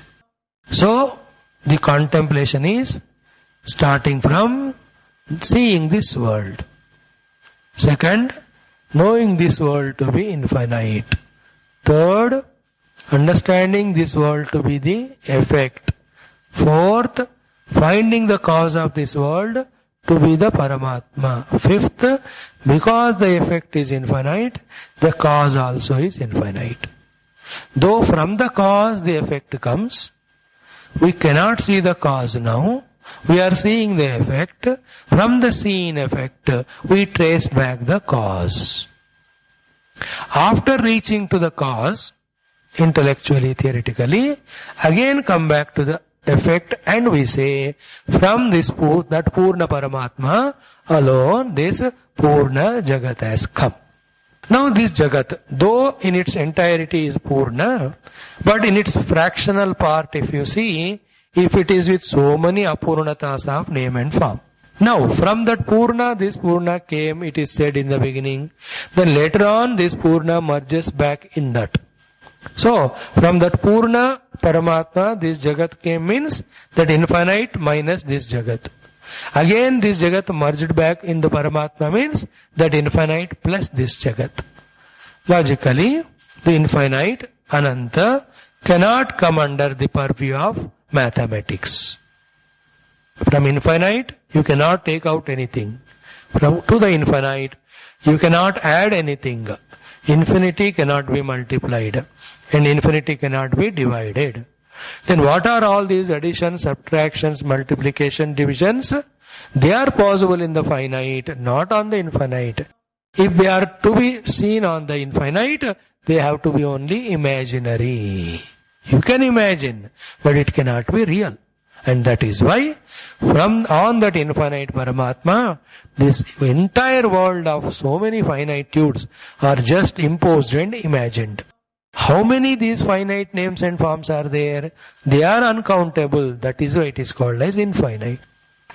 So, the contemplation is starting from seeing this world. Second, knowing this world to be infinite. Third, understanding this world to be the effect. Fourth, finding the cause of this world to be the Paramatma. Fifth, because the effect is infinite, the cause also is infinite. Though from the cause the effect comes, we cannot see the cause now. We are seeing the effect. From the seen effect, we trace back the cause. After reaching to the cause, intellectually, theoretically, again come back to the effect and we say, from this that Purna Paramatma alone, this Purna Jagat has come. Now this Jagat, though in its entirety is Purna, but in its fractional part, if you see, if it is with so many Apurnatas of name and form. Now, from that Purna, this Purna came, it is said in the beginning. Then later on, this Purna merges back in that. So, from that Purna Paramatma, this Jagat came means that infinite minus this Jagat. Again, this Jagat merged back in the Paramatma means that infinite plus this Jagat. Logically, the infinite, Ananta, cannot come under the purview of mathematics. From infinite, you cannot take out anything. From to the infinite, you cannot add anything. Infinity cannot be multiplied and infinity cannot be divided. Then what are all these additions, subtractions, multiplication, divisions? They are possible in the finite, not on the infinite. If they are to be seen on the infinite, they have to be only imaginary. You can imagine, but it cannot be real. And that is why, from on that infinite Paramatma, this entire world of so many finitudes are just imposed and imagined. How many these finite names and forms are there? They are uncountable. That is why it is called as infinite.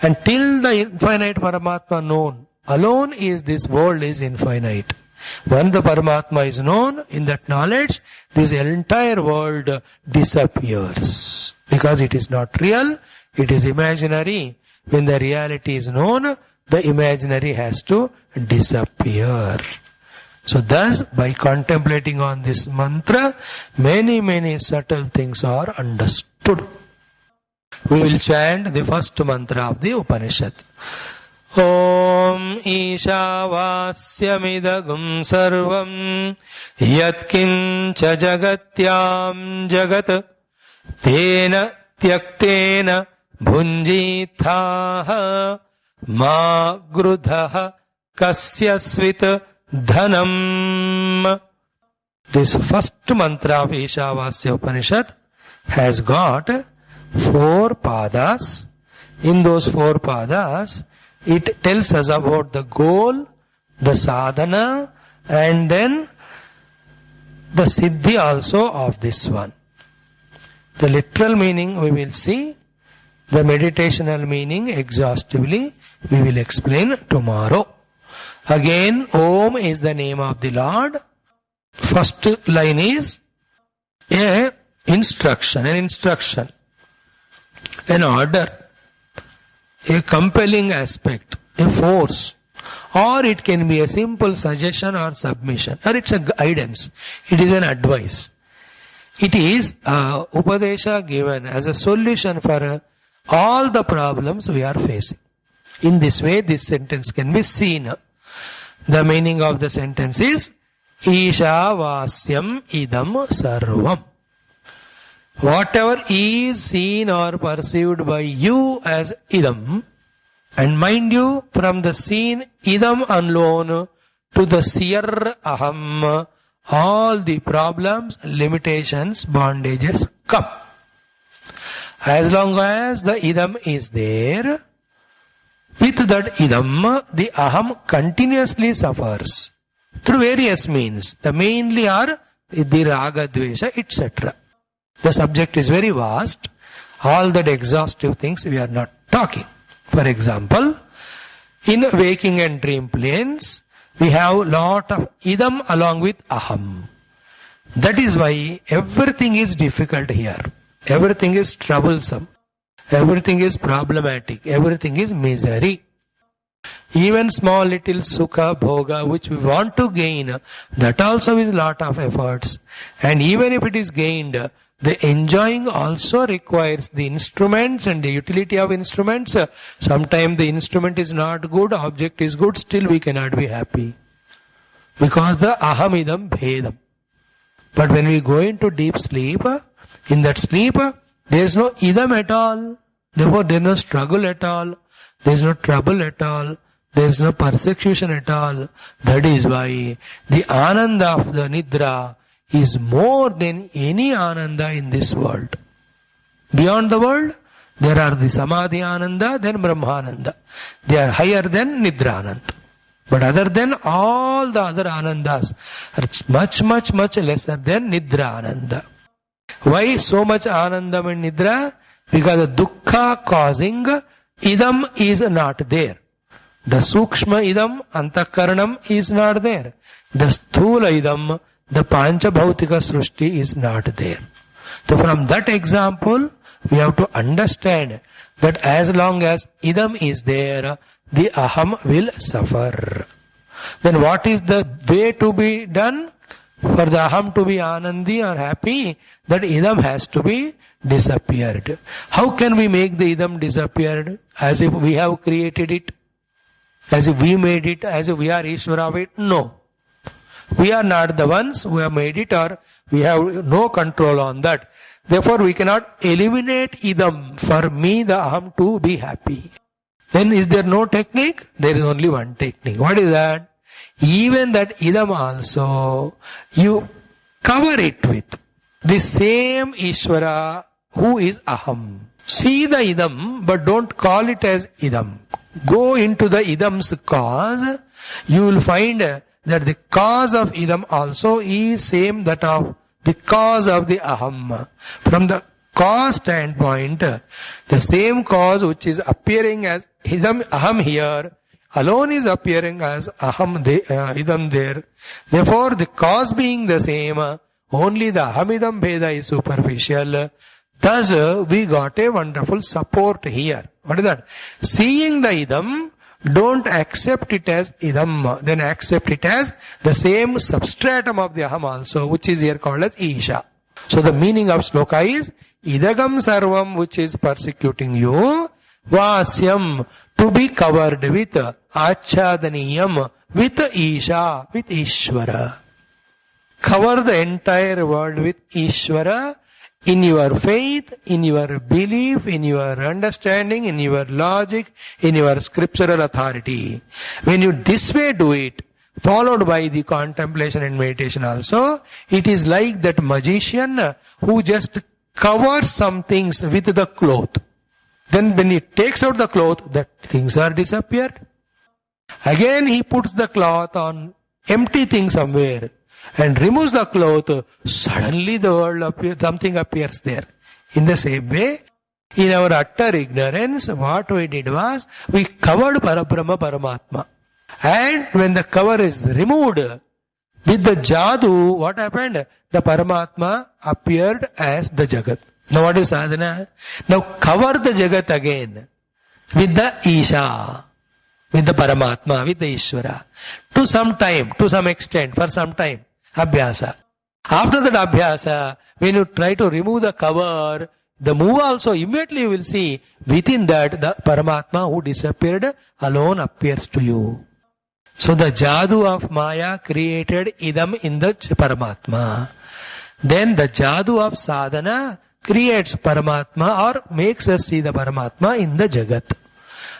And till the infinite Paramatma known, alone is this world is infinite. When the Paramatma is known, in that knowledge, this entire world disappears. Because it is not real, it is imaginary. When the reality is known, the imaginary has to disappear. So thus, by contemplating on this mantra, many subtle things are understood. We will chant the first mantra of the Upanishad. Om Ishavasya sarvam yatkincha jagatyam jagat tena tyaktena bhunjithaha ma grudha kasyasvit dhanam. this first mantra of Ishavasya Upanishad has got 4 padas. In those 4 padas, it tells us about the goal, the sadhana, and then the siddhi also of this one. The literal meaning we will see, the meditational meaning exhaustively we will explain tomorrow. Again, Om is the name of the Lord. First line is an instruction, an order, a compelling aspect, a force, or it can be a simple suggestion or submission, or it's a guidance, it is an advice. It is Upadesha given as a solution for all the problems we are facing. In this way, this sentence can be seen. The meaning of the sentence is Ishavasyam idam sarvam. Whatever is seen or perceived by you as idam, and mind you, from the seen idam alone to the seer aham, all the problems, limitations, bondages come. As long as the idam is there, with that idam, the aham continuously suffers through various means. The mainly are the raga, dvesha, etc. The subject is very vast. All that exhaustive things we are not talking. For example, in waking and dream planes, we have lot of idam along with aham. That is why everything is difficult here. Everything is troublesome. Everything is problematic. Everything is misery. Even small little sukha, bhoga, which we want to gain, that also is lot of efforts. And even if it is gained, the enjoying also requires the instruments and the utility of instruments. Sometimes the instrument is not good, object is good, still we cannot be happy. Because the aham idam bhedam. But when we go into deep sleep, in that sleep, there is no idam at all. Therefore, there is no struggle at all. There is no trouble at all. There is no persecution at all. That is why the ananda of the nidra is more than any ananda in this world. Beyond the world, there are the samadhi ananda, then brahmananda. They are higher than nidra ananda. But other than all the other anandas are much lesser than nidra ananda. Why so much anandam in nidra? Because the dukkha causing idam is not there. The sukshma idam, antakaranam is not there. The sthula idam, the pancha bhautika srushti is not there. So from that example, we have to understand that as long as idam is there, the aham will suffer. Then what is the way to be done? For the aham to be anandi or happy, that idam has to be disappeared. How can we make the idam disappeared? As if we have created it? As if we made it? As if we are Ishvara of it? No. We are not the ones who have made it, or we have no control on that. Therefore, we cannot eliminate idam for me, the aham, to be happy. Then is there no technique? There is only one technique. What is that? Even that idam also, you cover it with the same Ishvara who is aham. See the idam, but don't call it as idam. Go into the idam's cause. You will find that the cause of idam also is same that of the cause of the aham. From the cause standpoint, the same cause which is appearing as aham here, alone is appearing as aham idam there. Therefore, the cause being the same, only the aham idam bheda is superficial. Thus, we got a wonderful support here. What is that? Seeing the idam, don't accept it as idam, then accept it as the same substratum of the aham also, which is here called as Isha. So the meaning of sloka is idagam sarvam, which is persecuting you, vasyam, to be covered with achadaniyam, with Isha, with Ishvara. Cover the entire world with Ishvara in your faith, in your belief, in your understanding, in your logic, in your scriptural authority. When you this way do it, followed by the contemplation and meditation also. It is like that magician who just covers some things with the cloth. Then when he takes out the cloth, the things are disappeared. Again he puts the cloth on empty thing somewhere and removes the cloth. Suddenly the world appears, something appears there. In the same way, in our utter ignorance, what we did was, we covered Parabrahma Paramatma. And when the cover is removed, with the jadoo, what happened? The Paramatma appeared as the Jagat. Now what is sadhana? Now cover the Jagat again with the Isha, with the Paramatma, with the Ishvara. To some time, to some extent, for some time. Abhyasa. After that Abhyasa, when you try to remove the cover, the move also, immediately you will see within that the Paramatma who disappeared alone appears to you. So the jadoo of Maya created idam in the Paramatma. Then the jadoo of sadhana creates Paramatma or makes us see the Paramatma in the Jagat.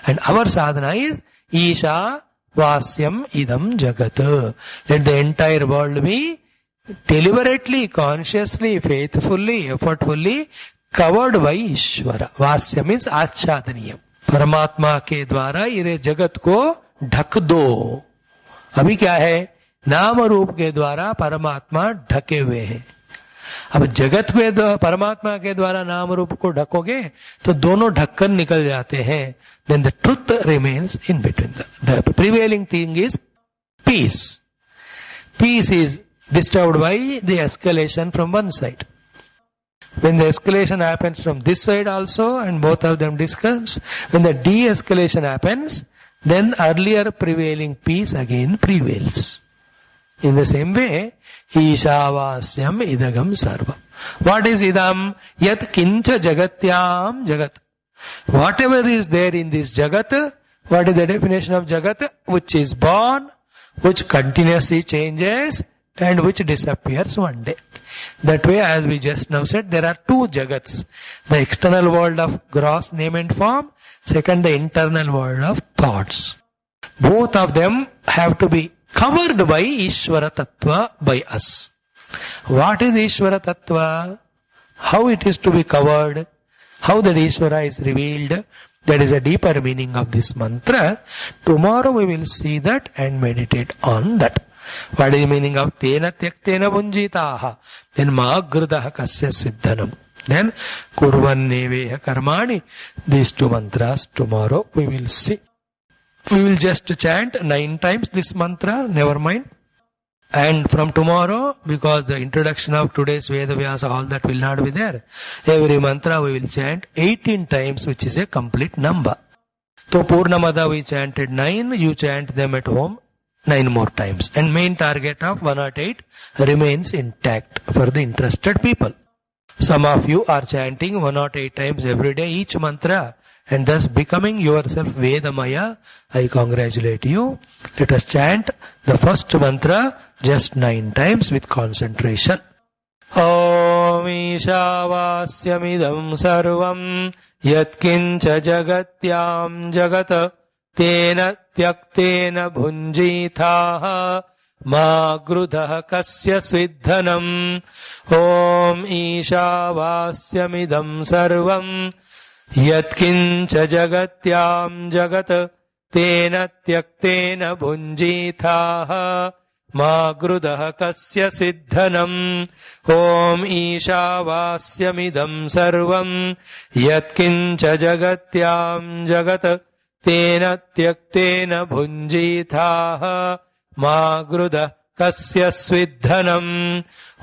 And our sadhana is Isha Vasyam Idam Jagat. Let the entire world be deliberately, consciously, faithfully, effortfully covered by Ishvara. Vasya means आच्छादनीय. परमात्मा के द्वारा ये जगत को ढक दो. अभी क्या है? नाम रूप के द्वारा परमात्मा ढके हुए हैं. अब जगत के परमात्मा के द्वारा नाम रूप को ढकोगे तो दोनों ढक्कन निकल जाते हैं. Then the truth remains in between. The prevailing thing is peace. Peace is disturbed by the escalation from one side. When the escalation happens from this side also, and both of them discuss, when the de-escalation happens, then earlier prevailing peace again prevails. In the same way, Ishavasyam idagam sarvam. What is idam? Yat kincha jagatyam jagat. Whatever is there in this jagat, what is the definition of jagat? Which is born, which continuously changes, and which disappears one day. That way, as we just now said, there are two jagats. The external world of gross name and form, second the internal world of thoughts. Both of them have to be covered by Ishvara Tattva by us. What is Ishvara Tattva? How it is to be covered? How that Ishvara is revealed? That is a deeper meaning of this mantra. Tomorrow we will see that and meditate on that. What is the meaning of Tena Tyaktena Bunjitaha? Then Magrudaha Kasya Sviddhanam. Then Kurvanneveha Karmani. These two mantras tomorrow we will see. We will just chant 9 times this mantra, never mind. And from tomorrow, because the introduction of today's Veda Vyasa, all that will not be there. Every mantra we will chant 18 times, which is a complete number. So Purnamada we chanted 9, you chant them at home 9 more times. And main target of 108 remains intact for the interested people. Some of you are chanting 108 times every day each mantra and thus becoming yourself Vedamaya. I congratulate you. Let us chant the first mantra just 9 times with concentration. Om Ishavasyamidam sarvam yatkincha jagatyam jagat Tena Tyaktena Bhunjithaha Magrudaha Kasya Sviddhanam. Om Ishavasyamidam sarvam Yatkincha Jagatyam Jagat Tena Tyaktena Bhunjithaha Magrudaha Kasya Sviddhanam. Om Ishavasyamidam sarvam Yatkincha Jagatyam Jagat Tena Tyaktena Bhunjithaha Magrudaha Kasya Sviddhanam.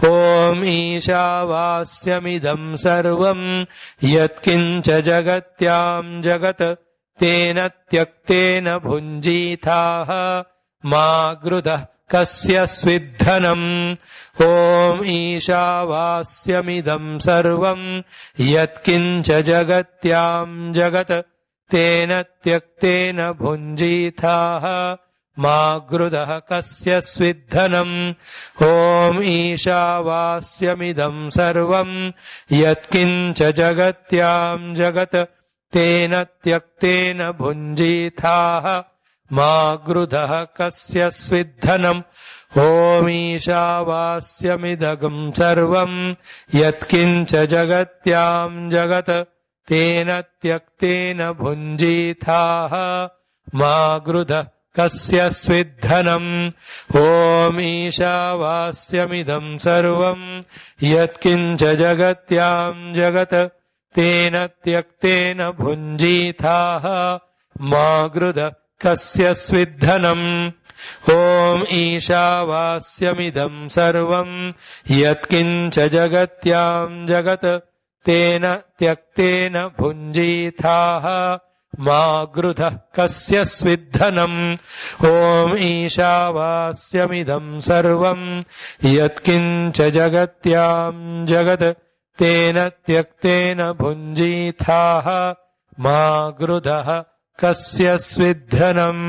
Om Ishavasyamidam sarvam Yatkincha Jagatyam Jagat Tena Tyaktena Bhunjithaha Magrudaha Kasya Sviddhanam. Om Ishavasyamidam sarvam Yatkincha Jagatyam Jagat Tena Tyaktena Bhunjithaha Magrudaha Kasya Sviddhanam. Om Ishavasyamidam sarvam Yatkincha Jagatyam Jagat Tena Tyaktena Bhunjithaha मा गृधः कस्य स्विद्धनम् ओमीशावास्यमिदगं सर्वं यत्किञ्च जगत्यां जगत् तेन त्यक्तेन भुञ्जीथाः मा गृधः कस्य स्विद्धनम् ओमीशावास्यमिदं सर्वं यत्किञ्च जगत्यां जगत् तेन त्यक्तेन भुञ्जीथाः मा गृधः कस्य स्विद्धनम् ओम ईशावास्यमिदं सर्वं यत्किञ्च जगत्यां जगत् तेन त्यक्तेन भुञ्जीथाः मा गृधः कस्य स्विद्धनम् ओम ईशावास्यमिदं सर्वं यत्किञ्च जगत्यां जगत् तेन त्यक्तेन भुञ्जीथाः मा गृधः कस्य स्विद्धनम्.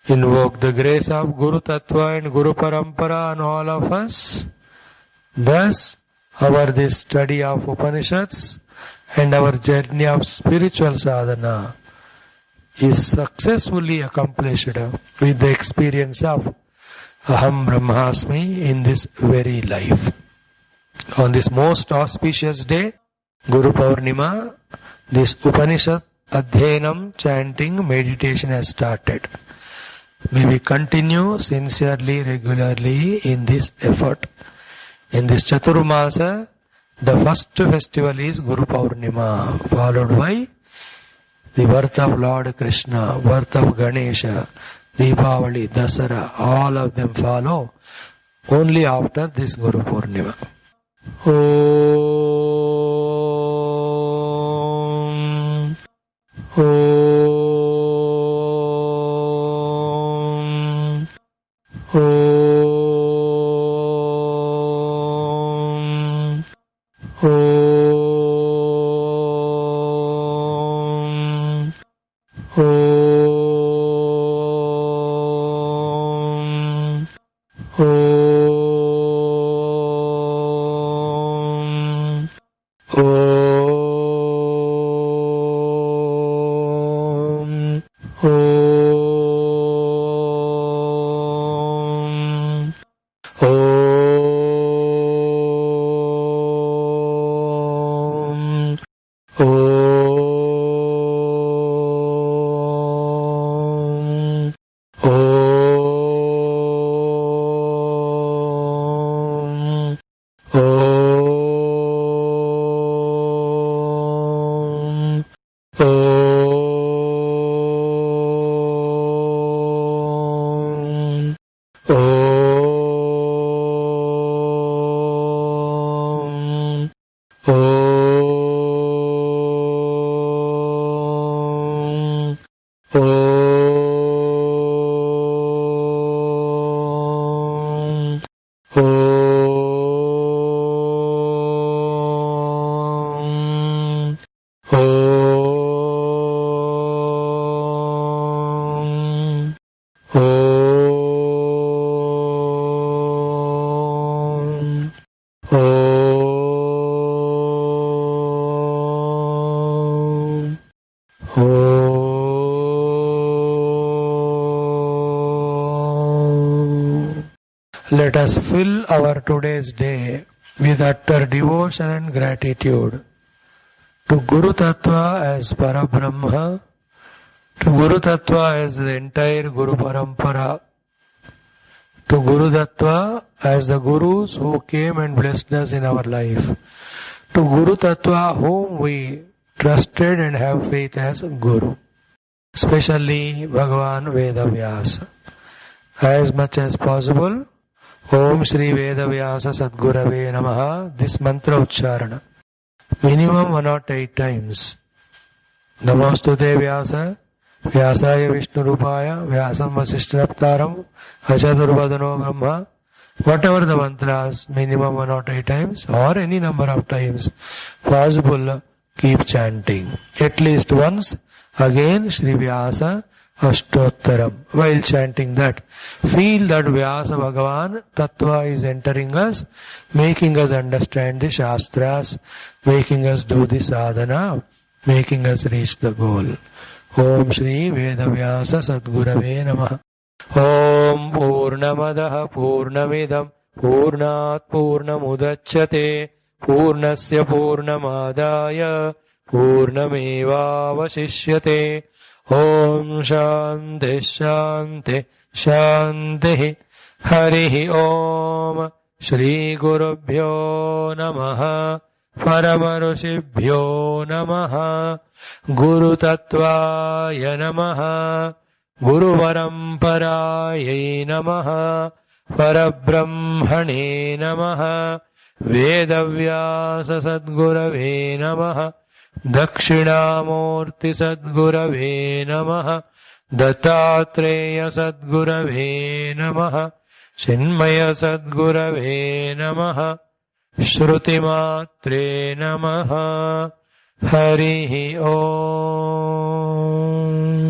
Invoke the grace of Guru Tattva and Guru Parampara on all of us. Thus, this study of Upanishads and our journey of spiritual sadhana is successfully accomplished with the experience of Aham Brahmasmi in this very life. On this most auspicious day, Guru Purnima, this Upanishad Adhyanam chanting meditation has started. May we continue sincerely, regularly in this effort. In this Chaturmasa, the first festival is Guru Purnima, followed by the birth of Lord Krishna, birth of Ganesha, Deepavali, Dasara, all of them follow only after this Guru Purnima. Let us fill our today's day with utter devotion and gratitude to Guru Tattva as Parabrahma, to Guru Tattva as the entire Guru Parampara, to Guru Tattva as the Gurus who came and blessed us in our life, to Guru Tattva whom we trusted and have faith as Guru, especially Bhagavan Vedavyasa. As much as possible, Om Shri Vedavyasa Sadgurave Namaha, this mantra ucharana. Minimum 108 times. Namostute Vyasa, Vyasaya Vishnu Rupaya, Vyasam Vasishtanaptaram, Achaturvadano Brahma. Whatever the mantras, minimum 108 times or any number of times possible, keep chanting. At least once, again Shri Vyasa Ashtottaram. While chanting that, feel that Vyasa Bhagavan Tattva is entering us, making us understand the Shastras, making us do the sadhana, making us reach the goal. ओम श्री वेदव्यास सद्गुरवे नमः। ओम पूर्णमदः पूर्णमिदं पूर्णात् पूर्णमुदच्यते पूर्णस्य पूर्णमादाय पूर्णमेवावशिष्यते। ओम शान्ति शान्ति शान्तिः। हरिः ओम श्री गुरुभ्यो नमः। परमऋषिभ्यो नमः। गुरुतत्त्वाय नमः। गुरुपरम्परायै नमः। परब्रह्मणे नमः। वेदव्यास सद्गुरवे नमः। दक्षिणामूर्ति सद्गुरवे नमः। दत्तात्रेय सद्गुरवे नमः। चिन्मय सद्गुरवे नमः। श्रुतिमात्रे नमः। हरिः ओम्।